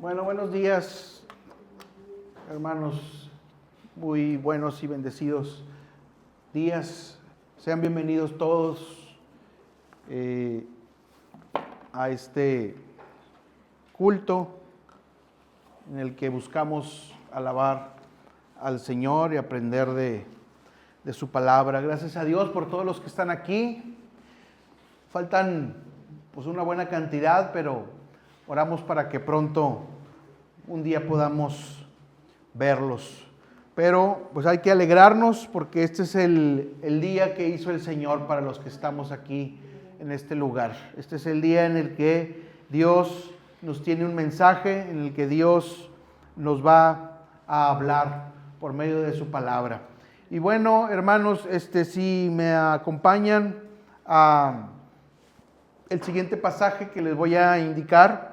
Bueno, buenos días, hermanos, muy buenos y bendecidos días. Sean bienvenidos todos a este culto en el que buscamos alabar al Señor y aprender de su palabra. Gracias a Dios por todos los que están aquí. Faltan pues una buena cantidad, pero oramos para que pronto un día podamos verlos. Pero pues hay que alegrarnos porque este es el día que hizo el Señor para los que estamos aquí en este lugar. Este es el día en el que Dios nos tiene un mensaje, en el que Dios nos va a hablar por medio de su palabra. Y bueno, hermanos, si me acompañan a el siguiente pasaje que les voy a indicar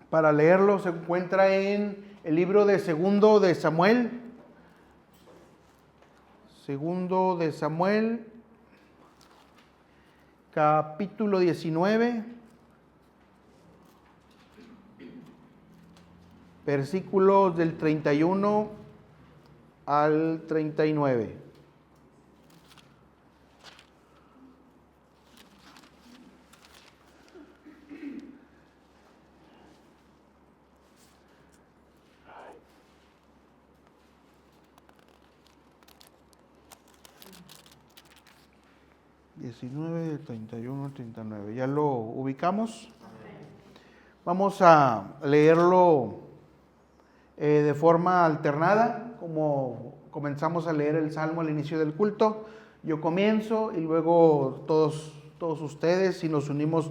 para leerlo, se encuentra en el libro de Segundo de Samuel. Segundo de Samuel, capítulo 19, versículos del 31 al 39. 19, 31, 39. ¿Ya lo ubicamos? Vamos a leerlo de forma alternada, como comenzamos a leer el Salmo al inicio del culto. Yo comienzo y luego todos ustedes, y nos unimos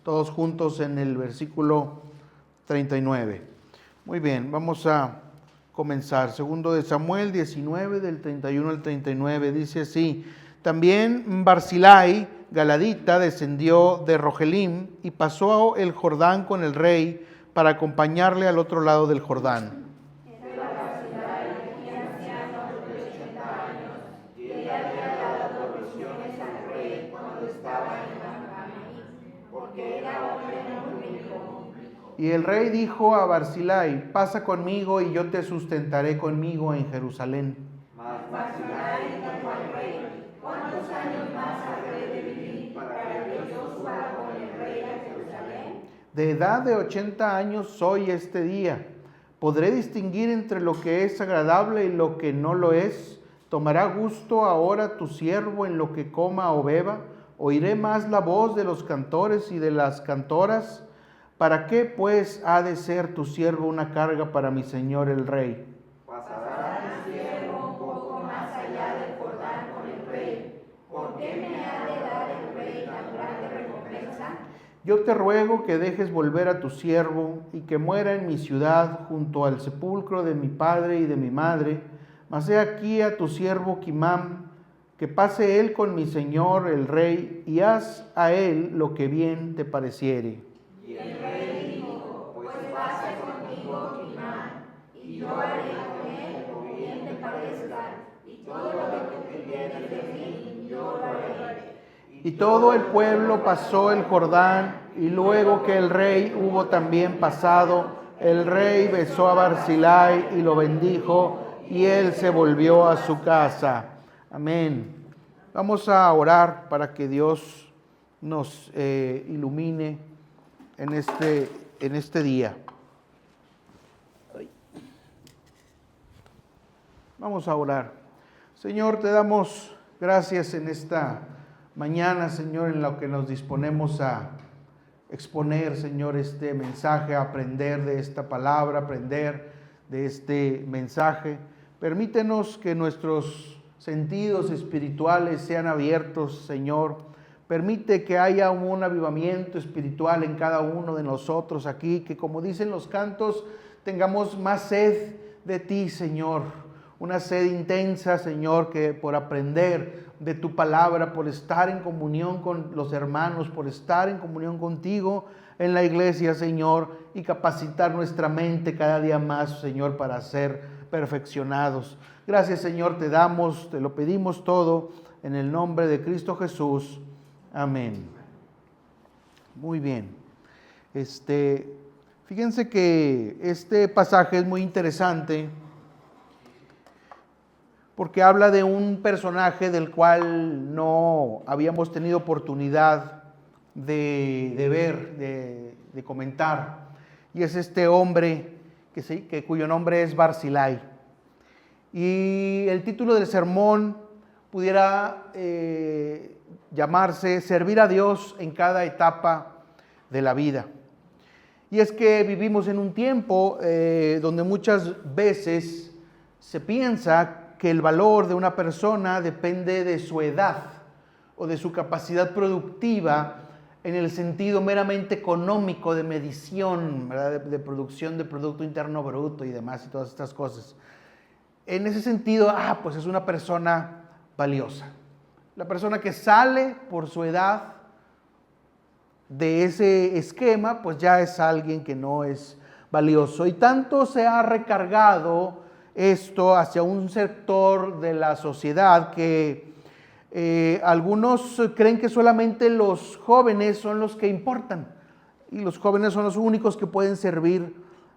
todos juntos en el versículo 39. Muy bien, vamos a comenzar. Segundo de Samuel 19, del 31 al 39, dice así: También Barzillai, galadita, descendió de Rogelim y pasó el Jordán con el rey para acompañarle al otro lado del Jordán. Era Barzillai y anciano de 80 años, y él había dado provisiones al rey cuando estaba en Mahanaim, porque era hombre muy rico. Y el rey dijo a Barzillai: Pasa conmigo y yo te sustentaré conmigo en Jerusalén. Mas Barzillai dijo al rey: ¿Cuántos años más habré de vivir para que yo suba con el rey a Jerusalén? De edad de 80 años soy este día. ¿Podré distinguir entre lo que es agradable y lo que no lo es? ¿Tomará gusto ahora tu siervo en lo que coma o beba? ¿Oiré más la voz de los cantores y de las cantoras? ¿Para qué, pues, ha de ser tu siervo una carga para mi señor el rey? Pasará tu siervo un poco más allá del Jordán con el rey. ¿Por qué me ha de dar el rey tan grande recompensa? Yo te ruego que dejes volver a tu siervo y que muera en mi ciudad junto al sepulcro de mi padre y de mi madre. Mas he aquí a tu siervo Quimam, que pase él con mi señor el rey, y haz a él lo que bien te pareciere. Y el rey dijo: Pues pase conmigo Quimam, y yo haré con él lo que bien te parezca, y todo lo que tú pidieres de mí, yo lo haré. Y todo el pueblo pasó el Jordán, y luego que el rey hubo también pasado, el rey besó a Barzillai y lo bendijo, y él se volvió a su casa. Amén. Vamos a orar para que Dios nos ilumine en este día. Vamos a orar. Señor, te damos gracias en esta mañana, Señor, en lo que nos disponemos a exponer, Señor, este mensaje, a aprender de esta palabra, aprender de este mensaje. Permítenos que nuestros sentidos espirituales sean abiertos, Señor. Permite que haya un avivamiento espiritual en cada uno de nosotros aquí, que, como dicen los cantos, tengamos más sed de ti, Señor. Una sed intensa, Señor, que por aprender de tu palabra, por estar en comunión con los hermanos, por estar en comunión contigo en la iglesia, Señor, y capacitar nuestra mente cada día más, Señor, para ser perfeccionados. Gracias, Señor, te damos, te lo pedimos todo en el nombre de Cristo Jesús. Amén. Muy bien. Fíjense que este pasaje es muy interesante porque habla de un personaje del cual no habíamos tenido oportunidad de ver, de comentar, y es este hombre cuyo nombre es Barzillai. Y el título del sermón pudiera llamarse Servir a Dios en cada etapa de la vida. Y es que vivimos en un tiempo donde muchas veces se piensa que el valor de una persona depende de su edad o de su capacidad productiva en el sentido meramente económico de medición, ¿verdad? De producción de Producto Interno Bruto y demás y todas estas cosas. En ese sentido, pues es una persona valiosa. La persona que sale por su edad de ese esquema, pues ya es alguien que no es valioso. Y tanto se ha recargado esto hacia un sector de la sociedad que algunos creen que solamente los jóvenes son los que importan y los jóvenes son los únicos que pueden servir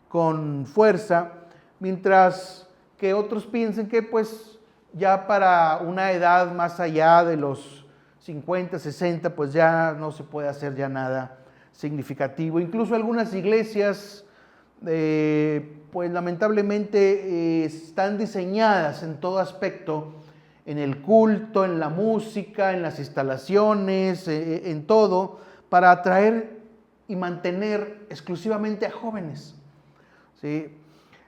con fuerza, mientras que otros piensan que pues ya para una edad más allá de los 50, 60, pues ya no se puede hacer ya nada significativo. Incluso algunas iglesias pues lamentablemente están diseñadas en todo aspecto, en el culto, en la música, en las instalaciones, en todo, para atraer y mantener exclusivamente a jóvenes, ¿sí?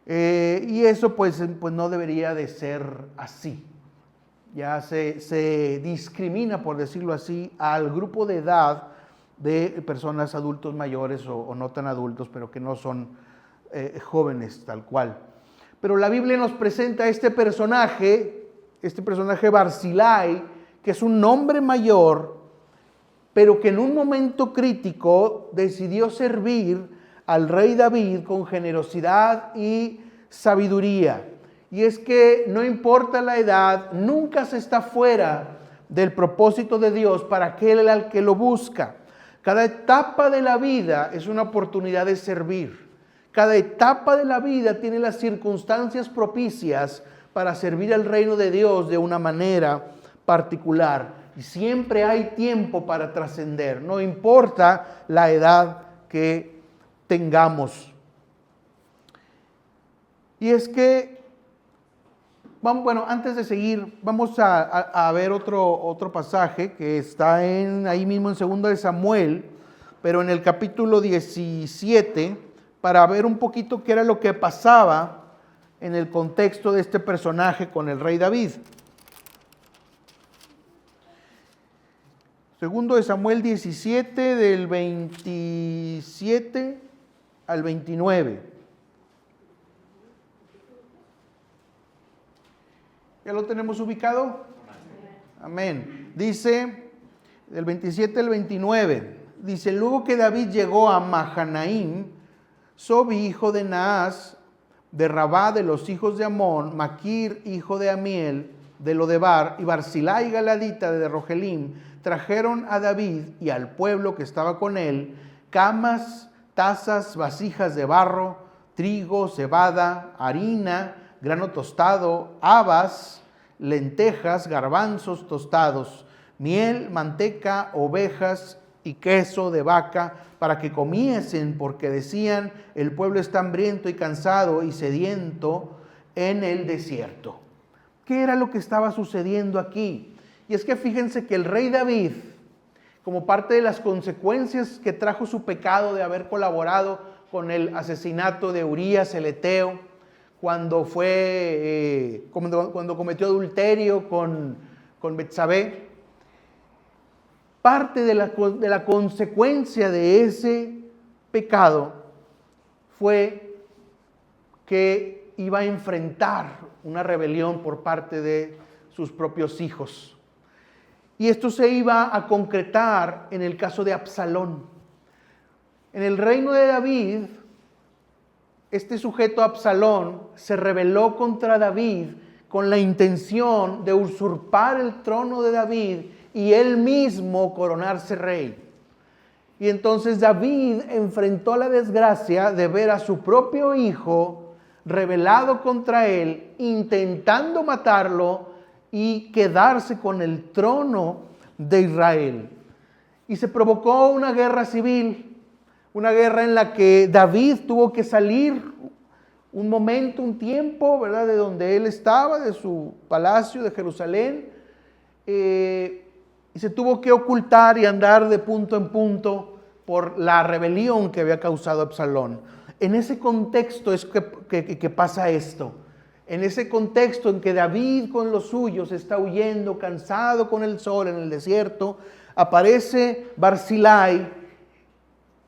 Y eso pues no debería de ser así. Ya se discrimina, por decirlo así, al grupo de edad de personas adultos mayores o no tan adultos, pero que no son jóvenes tal cual. Pero la Biblia nos presenta a este personaje Barzillai, que es un hombre mayor, pero que en un momento crítico decidió servir al rey David con generosidad y sabiduría. Y es que no importa la edad, nunca se está fuera del propósito de Dios para aquel al que lo busca. Cada etapa de la vida es una oportunidad de servir. Cada etapa de la vida tiene las circunstancias propicias para servir al reino de Dios de una manera particular. Y siempre hay tiempo para trascender, no importa la edad que tengamos. Y es que, antes de seguir, vamos a ver otro pasaje que está ahí mismo en 2 de Samuel, pero en el capítulo 17, para ver un poquito qué era lo que pasaba en el contexto de este personaje con el rey David. 2 de Samuel 17, del 27 al 29. ¿Ya lo tenemos ubicado? Amén. Dice, del 27 al 29, dice: luego que David llegó a Mahanaim, Sobi, hijo de Naas, de Rabá de los hijos de Amón, Maquir, hijo de Amiel, de Lodebar, y Barzillai galadita de Rogelim, trajeron a David y al pueblo que estaba con él camas, tazas, vasijas de barro, trigo, cebada, harina, grano tostado, habas, lentejas, garbanzos tostados, miel, manteca, ovejas y queso de vaca, para que comiesen, porque decían: el pueblo está hambriento y cansado y sediento en el desierto. ¿Qué era lo que estaba sucediendo aquí? Y es que fíjense que el rey David, como parte de las consecuencias que trajo su pecado de haber colaborado con el asesinato de Urías el Eteo, cuando cometió adulterio con Betsabé, parte de la consecuencia de ese pecado fue que iba a enfrentar una rebelión por parte de sus propios hijos. Y esto se iba a concretar en el caso de Absalón. En el reino de David, este sujeto Absalón se rebeló contra David con la intención de usurpar el trono de David y él mismo coronarse rey. Y entonces David enfrentó la desgracia de ver a su propio hijo rebelado contra él, intentando matarlo y quedarse con el trono de Israel. Y se provocó una guerra civil, una guerra en la que David tuvo que salir un momento, un tiempo, ¿verdad?, de donde él estaba, de su palacio de Jerusalén, y se tuvo que ocultar y andar de punto en punto por la rebelión que había causado Absalón. En ese contexto es que pasa esto. En ese contexto en que David con los suyos está huyendo, cansado con el sol en el desierto, aparece Barzillai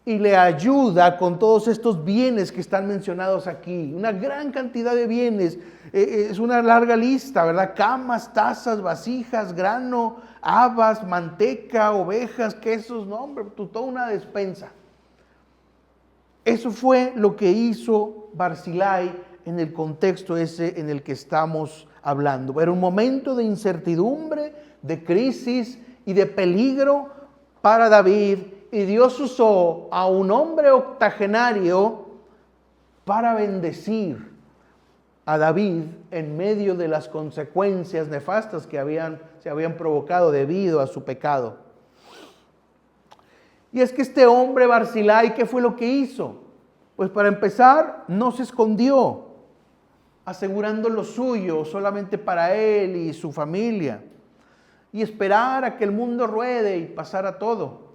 y le ayuda con todos estos bienes que están mencionados aquí. Una gran cantidad de bienes. Es una larga lista, ¿verdad? Camas, tazas, vasijas, grano, habas, manteca, ovejas, quesos, no, hombre, toda una despensa. Eso fue lo que hizo Barzillai en el contexto ese en el que estamos hablando. Era un momento de incertidumbre, de crisis y de peligro para David, y Dios usó a un hombre octogenario para bendecir a David en medio de las consecuencias nefastas que se habían provocado debido a su pecado. Y es que este hombre Barzillai, ¿qué fue lo que hizo? Pues para empezar, no se escondió, asegurando lo suyo solamente para él y su familia, y esperar a que el mundo ruede y pasara todo.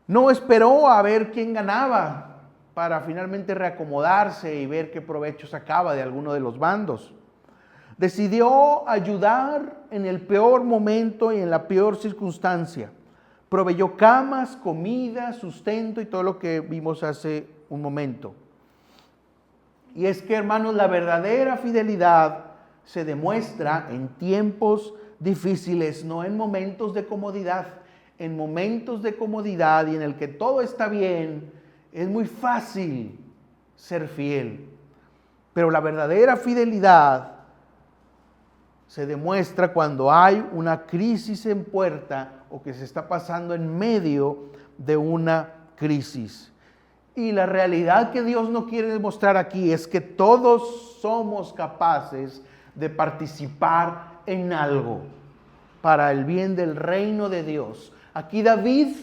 No esperó a ver quién ganaba para finalmente reacomodarse y ver qué provecho sacaba de alguno de los bandos. Decidió ayudar en el peor momento y en la peor circunstancia. Proveyó camas, comida, sustento y todo lo que vimos hace un momento. Y es que, hermanos, la verdadera fidelidad se demuestra en tiempos difíciles, no en momentos de comodidad. En momentos de comodidad y en el que todo está bien, es muy fácil ser fiel. Pero la verdadera fidelidad se demuestra cuando hay una crisis en puerta o que se está pasando en medio de una crisis. Y la realidad que Dios no quiere demostrar aquí es que todos somos capaces de participar en algo para el bien del reino de Dios. Aquí David,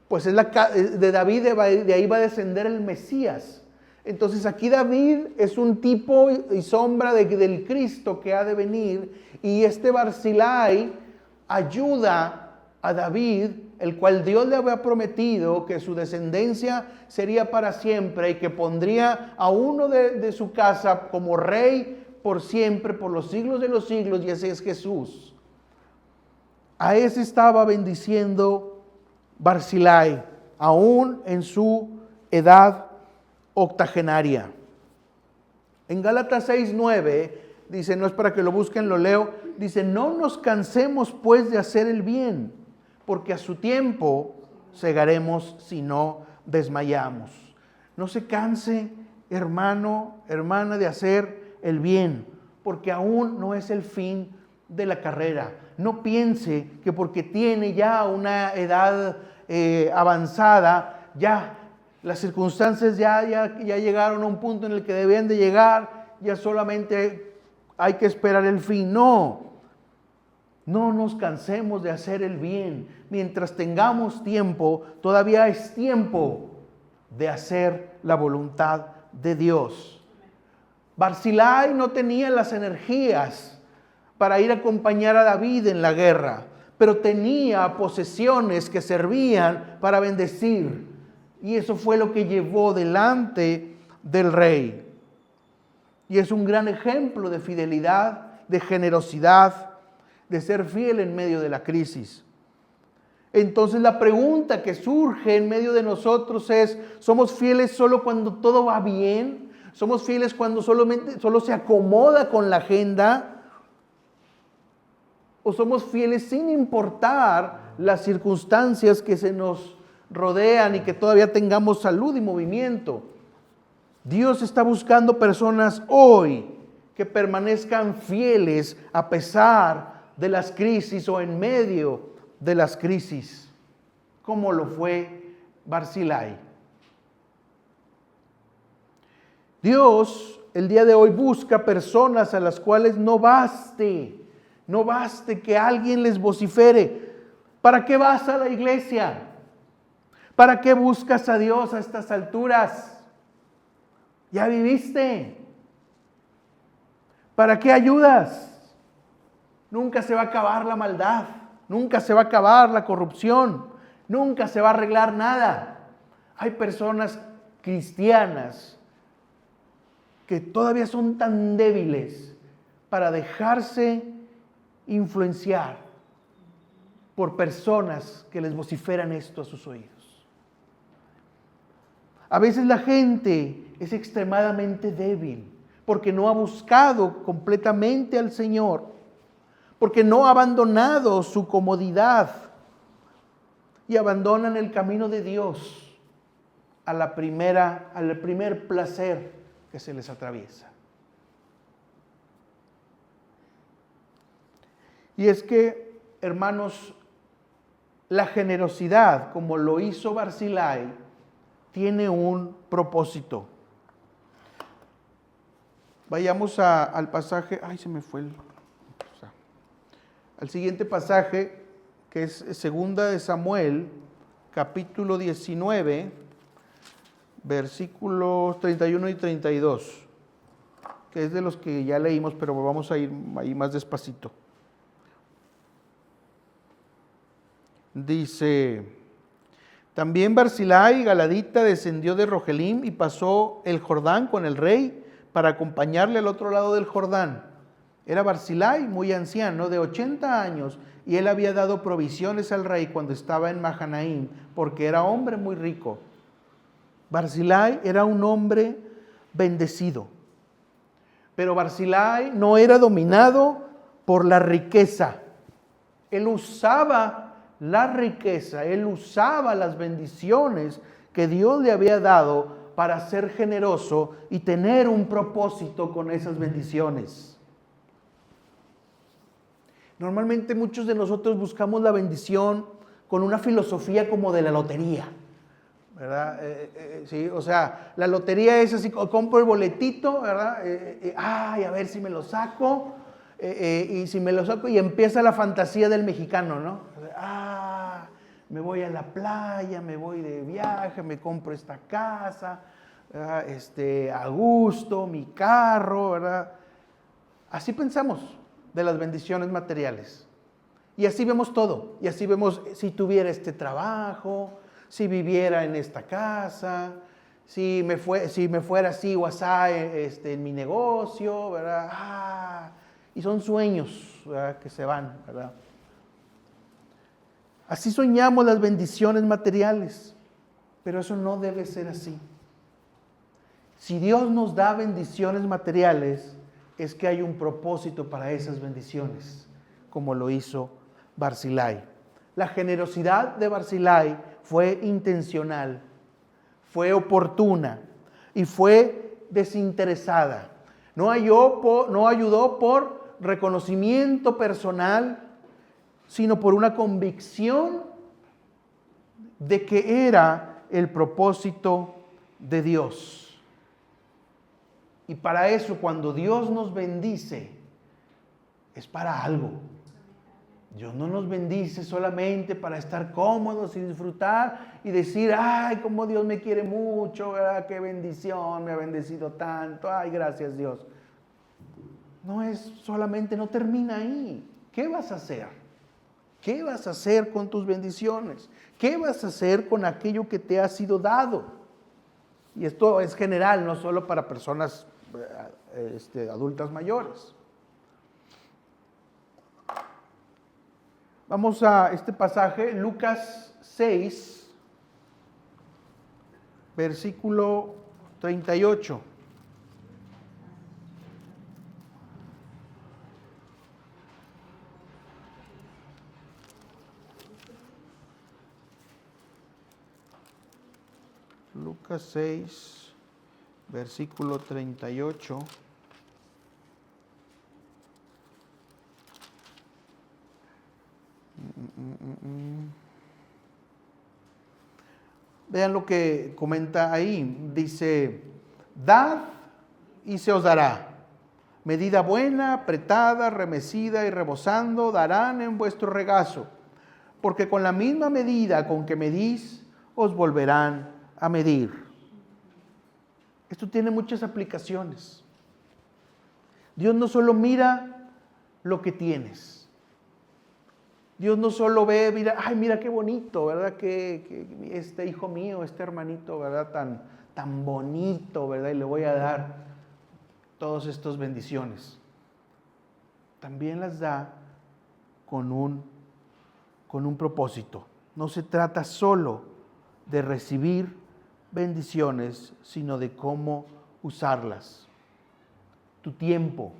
pues de David de ahí va a descender el Mesías. Entonces aquí David es un tipo y sombra del Cristo que ha de venir, y este Barzillai ayuda a David, el cual Dios le había prometido que su descendencia sería para siempre y que pondría a uno de su casa como rey por siempre, por los siglos de los siglos, y ese es Jesús. A ese estaba bendiciendo Barzillai, aún en su edad octogenaria. En Gálatas 6:9 dice, no es para que lo busquen, lo leo, dice, no nos cansemos pues de hacer el bien, porque a su tiempo segaremos si no desmayamos. No se canse, hermano, hermana, de hacer el bien, porque aún no es el fin de la carrera. No piense que porque tiene ya una edad avanzada, ya las circunstancias ya llegaron a un punto en el que deben de llegar, ya solamente hay que esperar el fin. No nos cansemos de hacer el bien. Mientras tengamos tiempo, todavía es tiempo de hacer la voluntad de Dios. Barzillai no tenía las energías para ir a acompañar a David en la guerra, pero tenía posesiones que servían para bendecir, y eso fue lo que llevó delante del rey. Y es un gran ejemplo de fidelidad, de generosidad, de ser fiel en medio de la crisis. Entonces la pregunta que surge en medio de nosotros es, ¿somos fieles solo cuando todo va bien? ¿Somos fieles cuando solo se acomoda con la agenda? ¿O somos fieles sin importar las circunstancias que se nos rodean y que todavía tengamos salud y movimiento? Dios está buscando personas hoy que permanezcan fieles a pesar de las crisis o en medio de las crisis. como lo fue Barzillai. Dios el día de hoy busca personas a las cuales no baste que alguien les vocifere. ¿Para qué vas a la iglesia? ¿Para qué buscas a Dios a estas alturas? Ya viviste. ¿Para qué ayudas? Nunca se va a acabar la maldad, nunca se va a acabar la corrupción, nunca se va a arreglar nada. Hay personas cristianas que todavía son tan débiles para dejarse influenciar por personas que les vociferan esto a sus oídos. A veces la gente es extremadamente débil porque no ha buscado completamente al Señor, porque no ha abandonado su comodidad y abandonan el camino de Dios al primer placer que se les atraviesa. Y es que, hermanos, la generosidad, como lo hizo Barzillai, tiene un propósito. Vayamos al pasaje, se me fue al siguiente pasaje, que es 2 de Samuel, capítulo 19, versículos 31 y 32, que es de los que ya leímos, pero vamos a ir ahí más despacito. Dice: también Barzillai Galadita descendió de Rogelim y pasó el Jordán con el rey para acompañarle al otro lado del Jordán. Era Barzillai muy anciano, de 80 años, y él había dado provisiones al rey cuando estaba en Mahanaim, porque era hombre muy rico. Barzillai era un hombre bendecido, pero Barzillai no era dominado por la riqueza. Él usaba la riqueza, él usaba las bendiciones que Dios le había dado para ser generoso y tener un propósito con esas bendiciones. Normalmente muchos de nosotros buscamos la bendición con una filosofía como de la lotería, ¿verdad? Sí, o sea, la lotería es así, compro el boletito, ¿verdad? A ver si me lo saco, y si me lo saco, y empieza la fantasía del mexicano, ¿no? Me voy a la playa, me voy de viaje, me compro esta casa, ¿verdad? A gusto, mi carro, ¿verdad? Así pensamos de las bendiciones materiales. Y así vemos todo. Y así vemos si tuviera este trabajo, si viviera en esta casa, si me fuera así o asá en mi negocio, ¿verdad? Y son sueños, ¿verdad?, que se van, ¿verdad? Así soñamos las bendiciones materiales, pero eso no debe ser así. Si Dios nos da bendiciones materiales, es que hay un propósito para esas bendiciones, como lo hizo Barzillai. La generosidad de Barzillai fue intencional, fue oportuna y fue desinteresada. No ayudó por reconocimiento personal, sino por una convicción de que era el propósito de Dios. Y para eso, cuando Dios nos bendice, es para algo. Dios no nos bendice solamente para estar cómodos y disfrutar y decir, ay, cómo Dios me quiere mucho, ¿verdad? Qué bendición, me ha bendecido tanto, ay, gracias Dios. No es solamente, no termina ahí. ¿Qué vas a hacer? ¿Qué vas a hacer con tus bendiciones? ¿Qué vas a hacer con aquello que te ha sido dado? Y esto es general, no solo para personas adultas mayores. Vamos a este pasaje, Lucas 6, versículo 38. Lucas 6, versículo 38. Vean lo que comenta ahí. Dice, dad y se os dará. Medida buena, apretada, remecida y rebosando, darán en vuestro regazo. Porque con la misma medida con que medís, os volverán a medir. Esto tiene muchas aplicaciones. Dios no solo mira lo que tienes. Dios no solo ve, mira, ay, mira qué bonito, ¿verdad? Que este hijo mío, este hermanito, ¿verdad? Tan bonito, ¿verdad? Y le voy a dar todas estas bendiciones. También las da con un propósito. No se trata solo de recibir bendiciones, sino de cómo usarlas. Tu tiempo,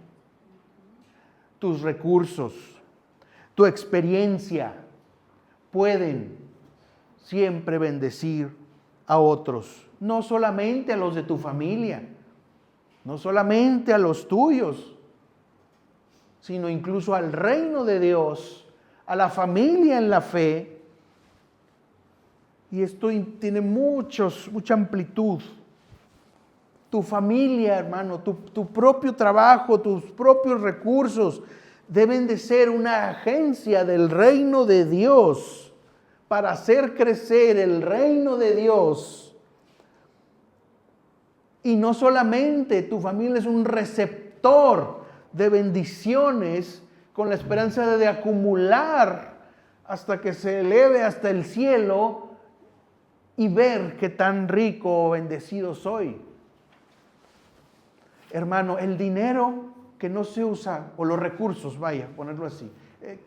tus recursos, tu experiencia pueden siempre bendecir a otros, no solamente a los de tu familia, no solamente a los tuyos, sino incluso al reino de Dios, a la familia en la fe. Y esto tiene mucha amplitud. Tu familia, hermano, tu propio trabajo, tus propios recursos deben de ser una agencia del reino de Dios para hacer crecer el reino de Dios. Y no solamente tu familia es un receptor de bendiciones con la esperanza de acumular hasta que se eleve hasta el cielo y ver qué tan rico o bendecido soy. Hermano, el dinero que no se usa, o los recursos, vaya, ponerlo así,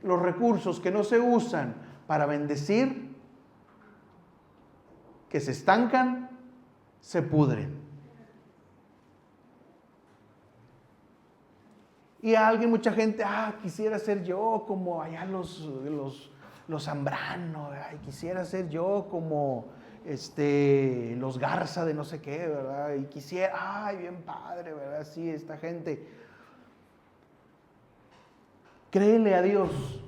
los recursos que no se usan para bendecir, que se estancan, se pudren. Y a alguien, mucha gente, quisiera ser yo como allá los Zambrano, quisiera ser yo como los Garza de no sé qué, ¿verdad? Y quisiera, bien padre, ¿verdad? Sí, esta gente. Créele a Dios.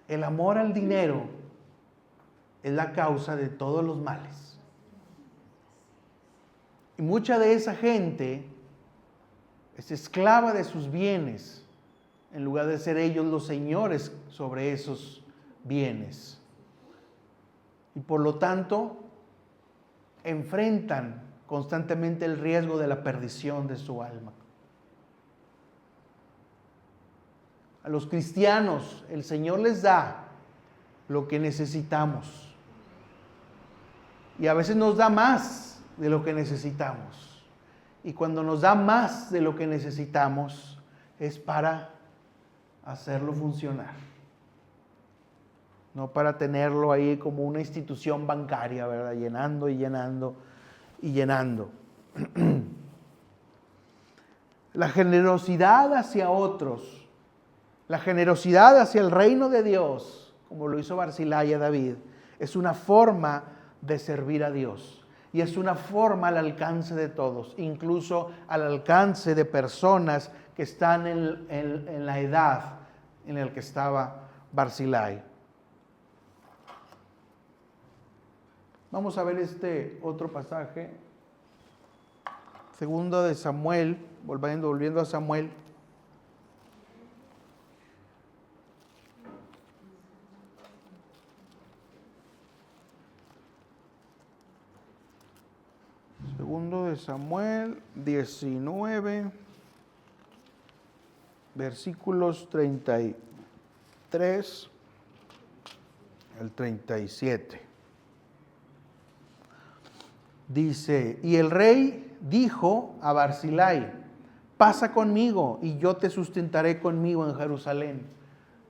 El amor al dinero es la causa de todos los males. Y mucha de esa gente es esclava de sus bienes, en lugar de ser ellos los señores sobre esos bienes. Y por lo tanto, enfrentan constantemente el riesgo de la perdición de su alma. A los cristianos, el Señor les da lo que necesitamos. Y a veces nos da más de lo que necesitamos. Y cuando nos da más de lo que necesitamos, es para hacerlo funcionar. No para tenerlo ahí como una institución bancaria, ¿verdad? Llenando y llenando y llenando. La generosidad hacia otros, la generosidad hacia el reino de Dios, como lo hizo Barzillai a David, es una forma de servir a Dios. Y es una forma al alcance de todos, incluso al alcance de personas que están en la edad en la que estaba Barzillai. Vamos a ver este otro pasaje. Segundo de Samuel, volviendo a Samuel. Segundo de Samuel 19, versículos 33 al 37. Dice, y el rey dijo a Barzillai, pasa conmigo y yo te sustentaré conmigo en Jerusalén.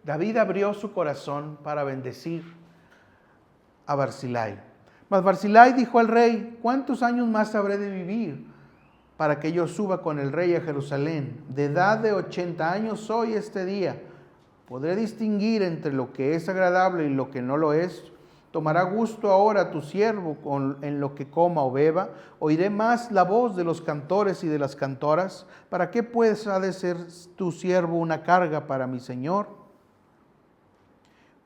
David abrió su corazón para bendecir a Barzillai. Mas Barzillai dijo al rey, ¿cuántos años más habré de vivir para que yo suba con el rey a Jerusalén? De edad de 80 años soy este día. ¿Podré distinguir entre lo que es agradable y lo que no lo es? ¿Tomará gusto ahora tu siervo en lo que coma o beba? ¿Oiré más la voz de los cantores y de las cantoras? ¿Para qué pues ha de ser tu siervo una carga para mi señor?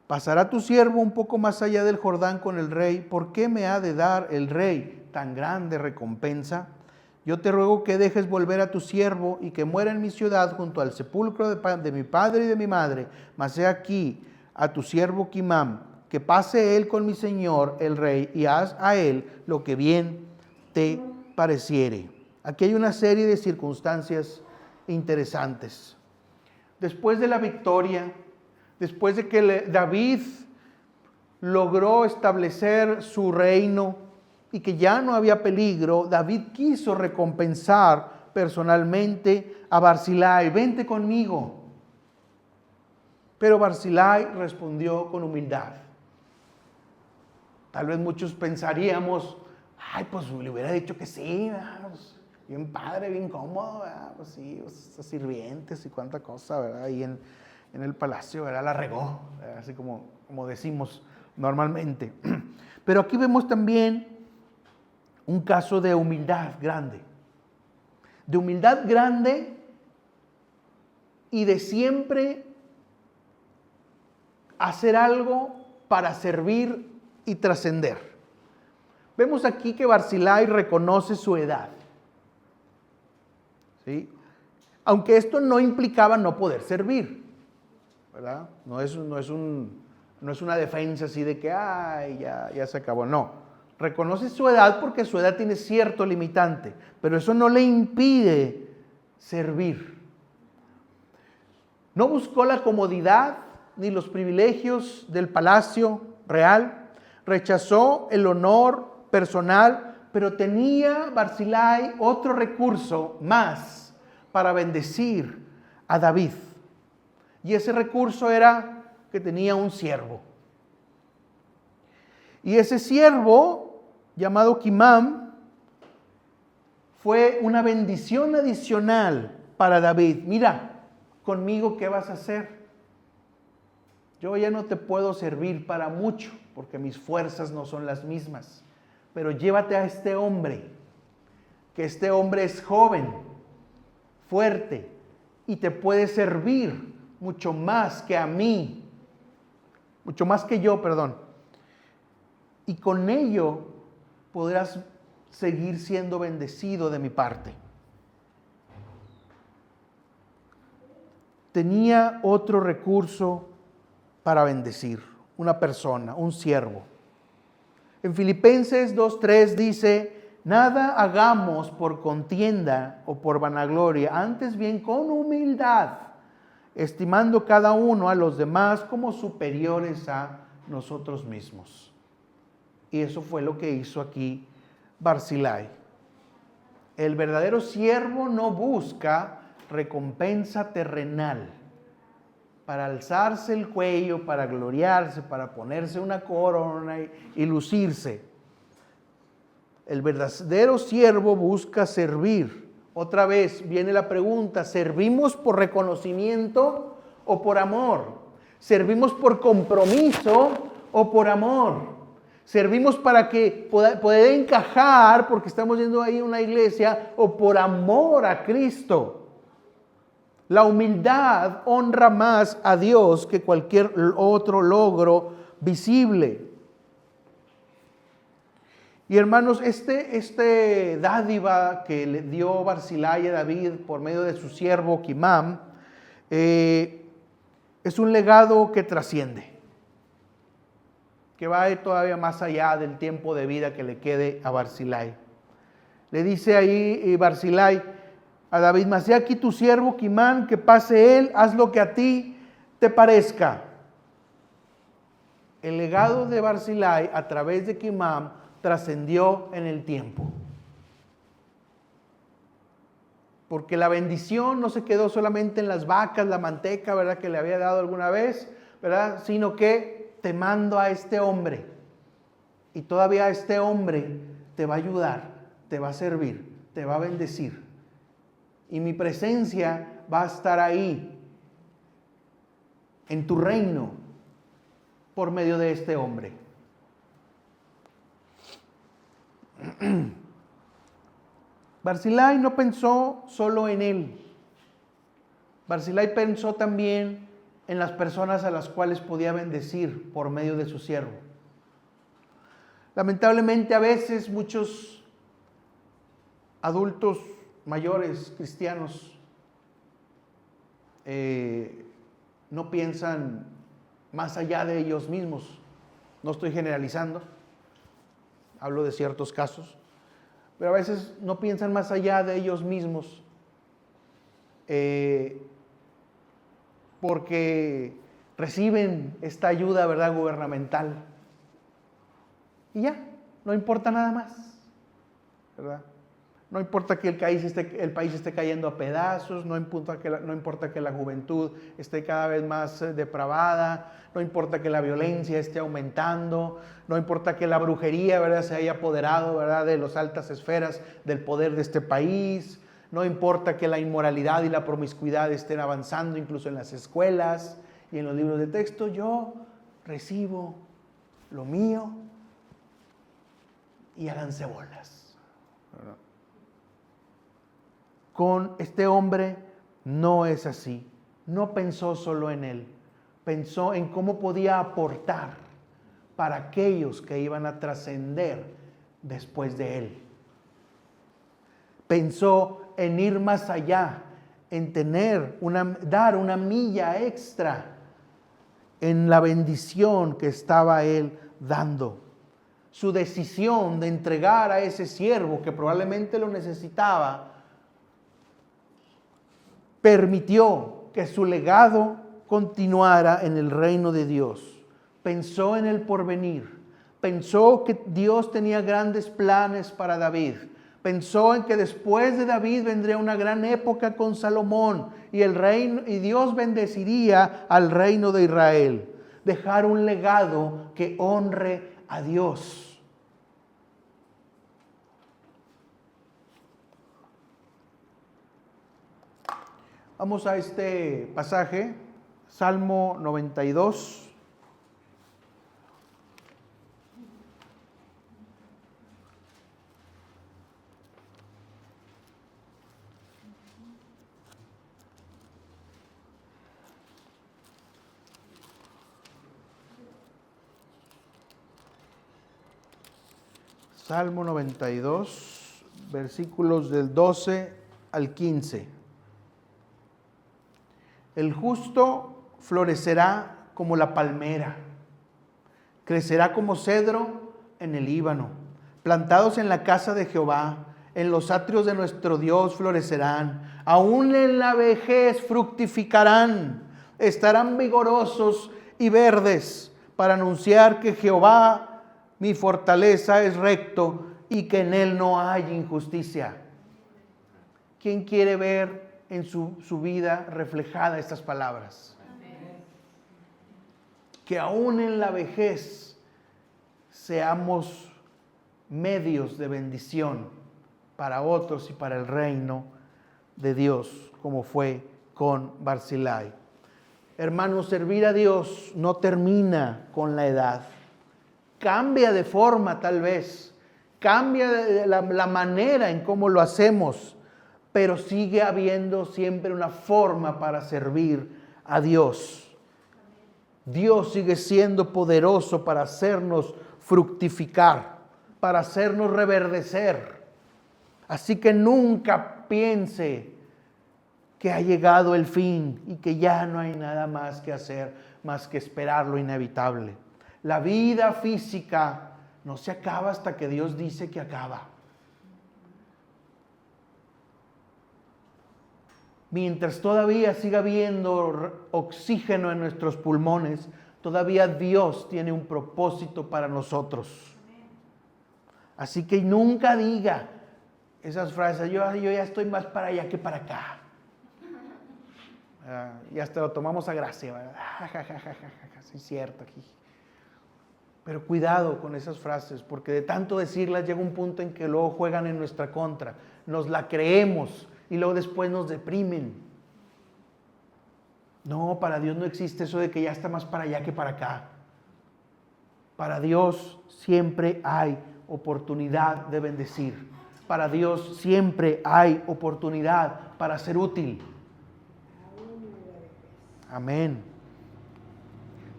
¿Pasará tu siervo un poco más allá del Jordán con el rey? ¿Por qué me ha de dar el rey tan grande recompensa? Yo te ruego que dejes volver a tu siervo y que muera en mi ciudad junto al sepulcro de mi padre y de mi madre. Mas he aquí a tu siervo Quimam, que pase él con mi señor el rey y haz a él lo que bien te pareciere. Aquí hay una serie de circunstancias interesantes. Después de la victoria, después de que David logró establecer su reino y que ya no había peligro, David quiso recompensar personalmente a Barzillai. Vente conmigo. Pero Barzillai respondió con humildad. Tal vez muchos pensaríamos, ay, pues le hubiera dicho que sí, pues, bien padre, bien cómodo, ¿verdad? Pues sí, pues, sirvientes y cuánta cosa, ¿verdad? Ahí en el palacio, ¿verdad? La regó, ¿verdad? Así como decimos normalmente. Pero aquí vemos también un caso de humildad grande. De humildad grande y de siempre hacer algo para servir y trascender. Vemos aquí que Barzillai reconoce su edad. ¿Sí? Aunque esto no implicaba no poder servir, ¿verdad? No es una defensa así de que ay, ya se acabó. No. Reconoce su edad porque su edad tiene cierto limitante, pero eso no le impide servir. No buscó la comodidad ni los privilegios del palacio real, rechazó el honor personal, pero tenía Barzillai otro recurso más para bendecir a David. Y ese recurso era que tenía un siervo. Y ese siervo, llamado Quimam, fue una bendición adicional para David. Mira, conmigo, ¿qué vas a hacer? Yo ya no te puedo servir para mucho, porque mis fuerzas no son las mismas. Pero llévate a este hombre, que este hombre es joven, fuerte, y te puede servir mucho más que a mí, mucho más que yo, perdón. Y con ello podrás seguir siendo bendecido de mi parte. Tenía otro recurso para bendecir, una persona, un siervo. En Filipenses 2:3 dice, nada hagamos por contienda o por vanagloria, antes bien con humildad, estimando cada uno a los demás como superiores a nosotros mismos. Y eso fue lo que hizo aquí Barzillai. El verdadero siervo no busca recompensa terrenal para alzarse el cuello, para gloriarse, para ponerse una corona y lucirse. El verdadero siervo busca servir. Otra vez viene la pregunta, ¿servimos por reconocimiento o por amor? ¿Servimos por compromiso o por amor? ¿Servimos para que pueda encajar porque estamos yendo ahí a una iglesia o por amor a Cristo? La humildad honra más a Dios que cualquier otro logro visible. Y hermanos, este dádiva que le dio Barzillai a David por medio de su siervo Quimam, es un legado que trasciende, que va todavía más allá del tiempo de vida que le quede a Barzillai. Le dice ahí Barzillai a David, mas he aquí tu siervo Quimam, que pase él, haz lo que a ti te parezca. El legado de Barzillai a través de Quimam trascendió en el tiempo. Porque la bendición no se quedó solamente en las vacas, la manteca, ¿verdad?, que le había dado alguna vez, ¿verdad?, sino que te mando a este hombre. Y todavía este hombre te va a ayudar, te va a servir, te va a bendecir. Y mi presencia va a estar ahí, en tu reino, por medio de este hombre. Barzillai no pensó solo en él. Barzillai pensó también en las personas a las cuales podía bendecir por medio de su siervo. Lamentablemente a veces muchos adultos mayores cristianos no piensan más allá de ellos mismos. No estoy generalizando, hablo de ciertos casos, pero a veces no piensan más allá de ellos mismos porque reciben esta ayuda, ¿verdad?, gubernamental. Y ya, no importa nada más, ¿verdad? No importa que el país esté cayendo a pedazos, no importa que la juventud esté cada vez más depravada, no importa que la violencia esté aumentando, no importa que la brujería, ¿verdad?, se haya apoderado, ¿verdad?, de las altas esferas del poder de este país, no importa que la inmoralidad y la promiscuidad estén avanzando incluso en las escuelas y en los libros de texto. Yo recibo lo mío y háganse bolas, ¿verdad? Con este hombre no es así. No pensó solo en él, pensó en cómo podía aportar para aquellos que iban a trascender después de él. Pensó en ir más allá, en dar una milla extra en la bendición que estaba él dando. Su decisión de entregar a ese siervo que probablemente lo necesitaba permitió que su legado continuara en el reino de Dios. Pensó en el porvenir. Pensó que Dios tenía grandes planes para David. Pensó en que después de David vendría una gran época con Salomón y Dios bendeciría al reino de Israel. Dejar un legado que honre a Dios. Vamos a este pasaje, Salmo 92. Salmo 92, versículos del 12 al 15. El justo florecerá como la palmera, crecerá como cedro en el Líbano. Plantados en la casa de Jehová, en los atrios de nuestro Dios florecerán. Aún en la vejez fructificarán, estarán vigorosos y verdes para anunciar que Jehová, mi fortaleza, es recto y que en él no hay injusticia. ¿Quién quiere ver en su vida reflejada estas palabras? Amén. Que aún en la vejez seamos medios de bendición para otros y para el reino de Dios, como fue con Barzillai. Hermanos, servir a Dios no termina con la edad. Cambia de forma tal vez, cambia la manera en cómo lo hacemos, pero sigue habiendo siempre una forma para servir a Dios. Dios sigue siendo poderoso para hacernos fructificar, para hacernos reverdecer. Así que nunca piense que ha llegado el fin y que ya no hay nada más que hacer, más que esperar lo inevitable. La vida física no se acaba hasta que Dios dice que acaba. Mientras todavía siga habiendo oxígeno en nuestros pulmones, todavía Dios tiene un propósito para nosotros. Así que nunca diga esas frases, yo ya estoy más para allá que para acá. Y hasta lo tomamos a gracia, ¿verdad? Sí, es cierto aquí. Pero cuidado con esas frases, porque de tanto decirlas llega un punto en que luego juegan en nuestra contra. Nos la creemos y luego después nos deprimen. No, para Dios no existe eso de que ya está más para allá que para acá. Para Dios siempre hay oportunidad de bendecir. Para Dios siempre hay oportunidad para ser útil. Amén.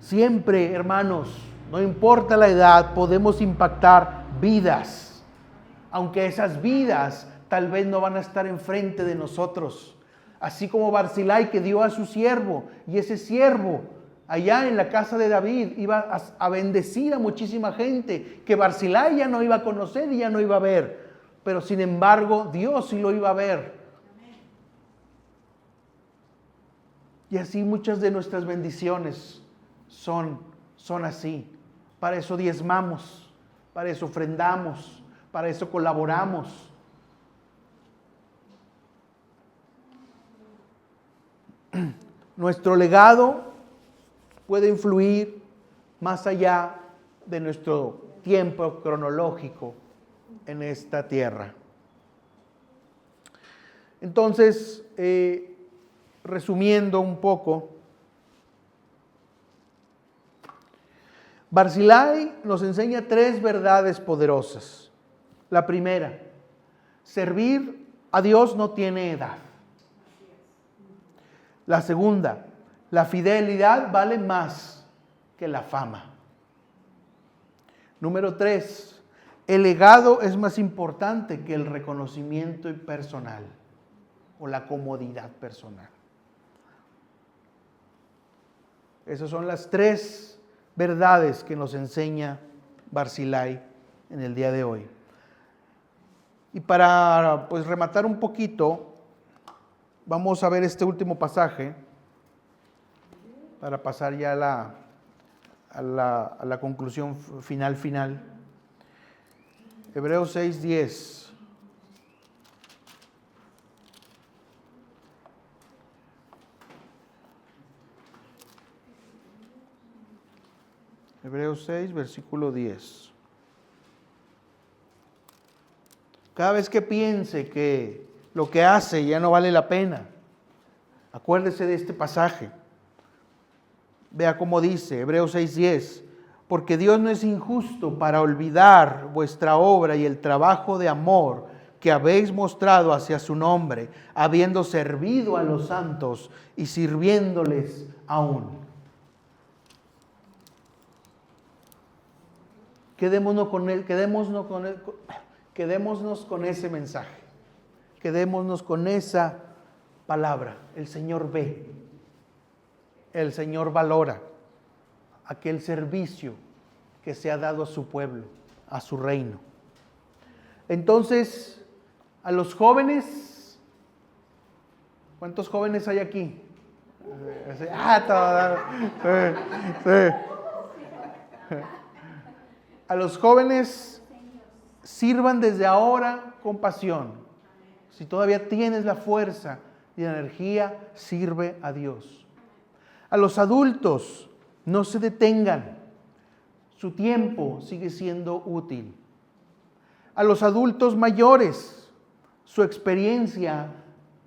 Siempre, hermanos, no importa la edad, podemos impactar vidas, aunque esas vidas tal vez no van a estar enfrente de nosotros. Así como Barzillai, que dio a su siervo, y ese siervo allá en la casa de David iba a bendecir a muchísima gente que Barzillai ya no iba a conocer y ya no iba a ver, pero sin embargo Dios sí lo iba a ver. Y así muchas de nuestras bendiciones son así. Para eso diezmamos, para eso ofrendamos, para eso colaboramos. Nuestro legado puede influir más allá de nuestro tiempo cronológico en esta tierra. Entonces, resumiendo un poco, Barzillai nos enseña 3 verdades poderosas. La primera, servir a Dios no tiene edad. La segunda, la fidelidad vale más que la fama. Número 3, el legado es más importante que el reconocimiento personal o la comodidad personal. Esas son las 3 verdades que nos enseña Barzillai en el día de hoy. Y para rematar un poquito, vamos a ver este último pasaje para pasar ya a la conclusión final. Hebreos 6:10. Hebreos 6, versículo 10. Cada vez que piense que lo que hace ya no vale la pena, acuérdese de este pasaje. Vea cómo dice Hebreos 6:10. Porque Dios no es injusto para olvidar vuestra obra y el trabajo de amor que habéis mostrado hacia su nombre, habiendo servido a los santos y sirviéndoles aún. Quedémonos con ese mensaje. Quedémonos con esa palabra. El Señor ve. El Señor valora aquel servicio que se ha dado a su pueblo, a su reino. Entonces, a los jóvenes, ¿cuántos jóvenes hay aquí? Sí. A los jóvenes, sirvan desde ahora con pasión. Si todavía tienes la fuerza y la energía, sirve a Dios. A los adultos, no se detengan. Su tiempo sigue siendo útil. A los adultos mayores, su experiencia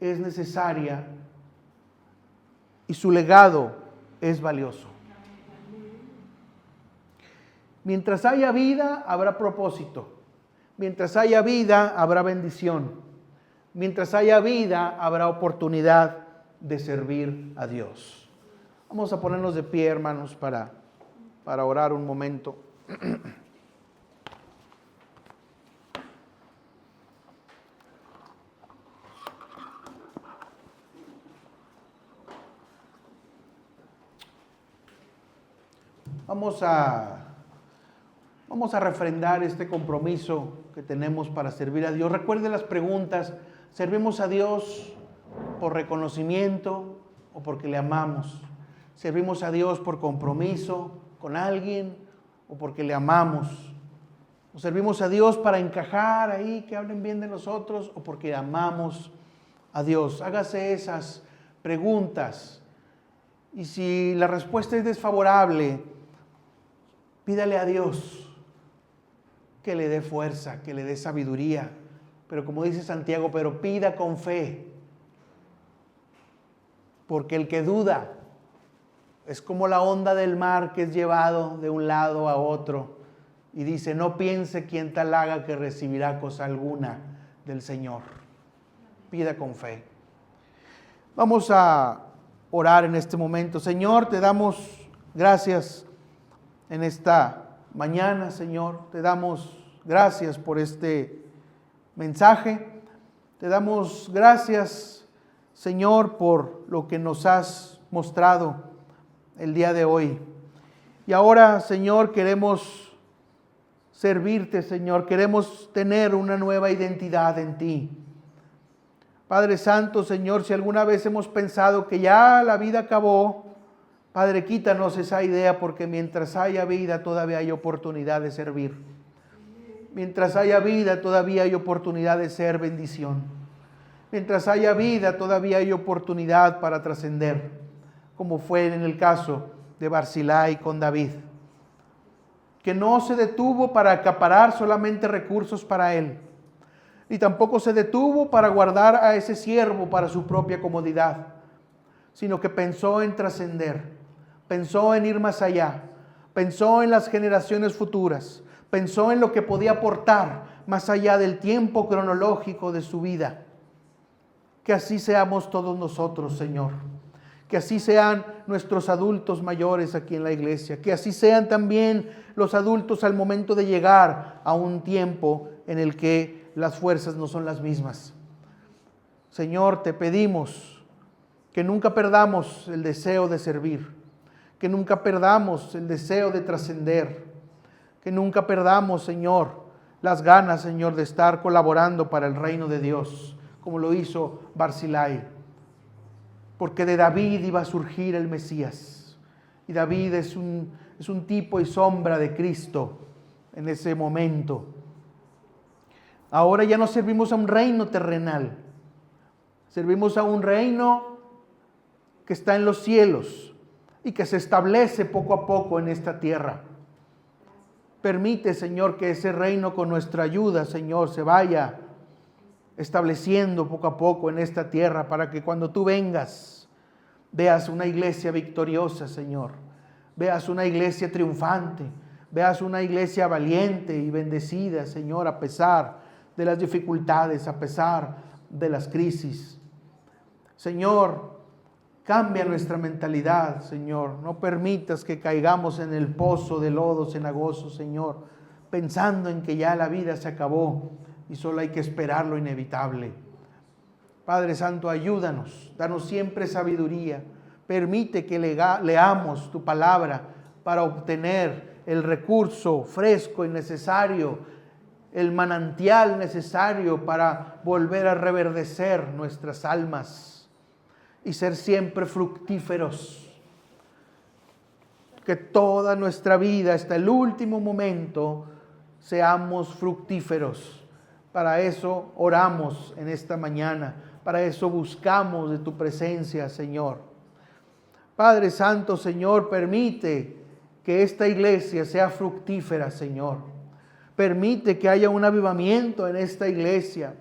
es necesaria y su legado es valioso. Mientras haya vida, habrá propósito. Mientras haya vida, habrá bendición. Mientras haya vida, habrá oportunidad de servir a Dios. Vamos a ponernos de pie, hermanos, para orar un momento. Vamos a refrendar este compromiso que tenemos para servir a Dios. Recuerde las preguntas. ¿Servimos a Dios por reconocimiento o porque le amamos? ¿Servimos a Dios por compromiso con alguien o porque le amamos? ¿O servimos a Dios para encajar ahí, que hablen bien de nosotros, o porque amamos a Dios? Hágase esas preguntas. Y si la respuesta es desfavorable, pídale a Dios que le dé fuerza, que le dé sabiduría. Pero como dice Santiago, pero pida con fe. Porque el que duda es como la onda del mar que es llevado de un lado a otro. Y dice, no piense quien tal haga que recibirá cosa alguna del Señor. Pida con fe. Vamos a orar en este momento. Señor, te damos Gracias en esta mañana, Señor. Te damos gracias por este mensaje. Te damos gracias, Señor, por lo que nos has mostrado el día de hoy. Y ahora, Señor, queremos servirte, Señor. Queremos tener una nueva identidad en ti. Padre Santo, Señor, si alguna vez hemos pensado que ya la vida acabó, Padre, quítanos esa idea, porque mientras haya vida todavía hay oportunidad de servir. Mientras haya vida todavía hay oportunidad de ser bendición. Mientras haya vida todavía hay oportunidad para trascender, como fue en el caso de Barzillai con David, que no se detuvo para acaparar solamente recursos para él, y tampoco se detuvo para guardar a ese siervo para su propia comodidad, sino que pensó en trascender, pensó en ir más allá, pensó en las generaciones futuras, pensó en lo que podía aportar más allá del tiempo cronológico de su vida. Que así seamos todos nosotros, Señor. Que así sean nuestros adultos mayores aquí en la iglesia. Que así sean también los adultos al momento de llegar a un tiempo en el que las fuerzas no son las mismas. Señor, te pedimos que nunca perdamos el deseo de servir, que nunca perdamos el deseo de trascender, que nunca perdamos, Señor, las ganas, Señor, de estar colaborando para el reino de Dios, como lo hizo Barzillai. Porque de David iba a surgir el Mesías. Y David es un tipo y sombra de Cristo en ese momento. Ahora ya no servimos a un reino terrenal. Servimos a un reino que está en los cielos y que se establece poco a poco en esta tierra. Permite, Señor, que ese reino con nuestra ayuda, Señor, se vaya estableciendo poco a poco en esta tierra, para que cuando tú vengas veas una iglesia victoriosa, Señor, veas una iglesia triunfante, veas una iglesia valiente y bendecida, Señor, a pesar de las dificultades, a pesar de las crisis. Señor, cambia nuestra mentalidad, Señor. No permitas que caigamos en el pozo de lodo cenagoso, Señor, pensando en que ya la vida se acabó y solo hay que esperar lo inevitable. Padre Santo, ayúdanos, danos siempre sabiduría. Permite que leamos tu palabra para obtener el recurso fresco y necesario, el manantial necesario para volver a reverdecer nuestras almas y ser siempre fructíferos. Que toda nuestra vida, hasta el último momento, seamos fructíferos. Para eso oramos en esta mañana, para eso buscamos de tu presencia, Señor. Padre Santo, Señor, permite que esta iglesia sea fructífera, Señor. Permite que haya un avivamiento en esta iglesia.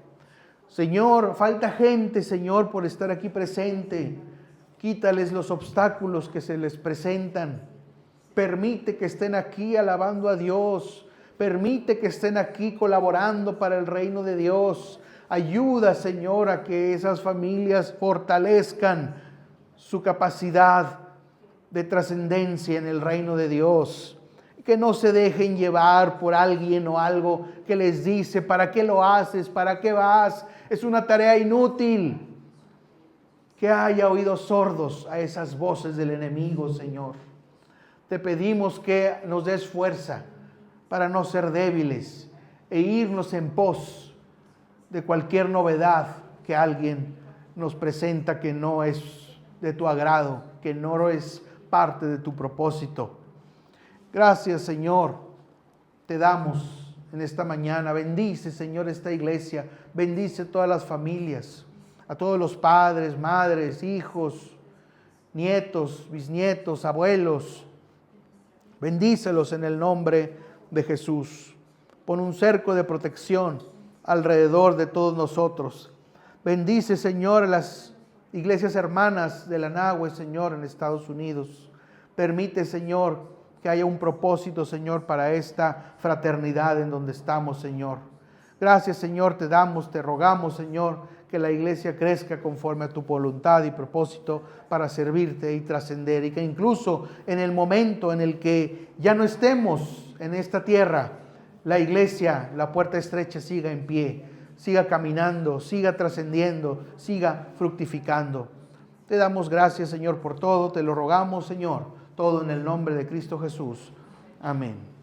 Señor, falta gente, Señor, por estar aquí presente. Quítales los obstáculos que se les presentan. Permite que estén aquí alabando a Dios. Permite que estén aquí colaborando para el reino de Dios. Ayuda, Señor, a que esas familias fortalezcan su capacidad de trascendencia en el reino de Dios. Que no se dejen llevar por alguien o algo que les dice: ¿para qué lo haces? ¿Para qué vas? Es una tarea inútil. Que haya oídos sordos a esas voces del enemigo, Señor. Te pedimos que nos des fuerza para no ser débiles e irnos en pos de cualquier novedad que alguien nos presenta que no es de tu agrado, que no es parte de tu propósito. Gracias, Señor, te damos en esta mañana. Bendice, Señor, esta iglesia. Bendice a todas las familias, a todos los padres, madres, hijos, nietos, bisnietos, abuelos. Bendícelos en el nombre de Jesús. Pon un cerco de protección alrededor de todos nosotros. Bendice, Señor, a las iglesias hermanas de la Nahue, Señor, en Estados Unidos. Permite, Señor, que haya un propósito, Señor, para esta fraternidad en donde estamos, Señor. Gracias, Señor, te damos, te rogamos, Señor, que la iglesia crezca conforme a tu voluntad y propósito para servirte y trascender, y que incluso en el momento en el que ya no estemos en esta tierra, la iglesia, la puerta estrecha, siga en pie, siga caminando, siga trascendiendo, siga fructificando. Te damos gracias, Señor, por todo, te lo rogamos, Señor, todo en el nombre de Cristo Jesús. Amén.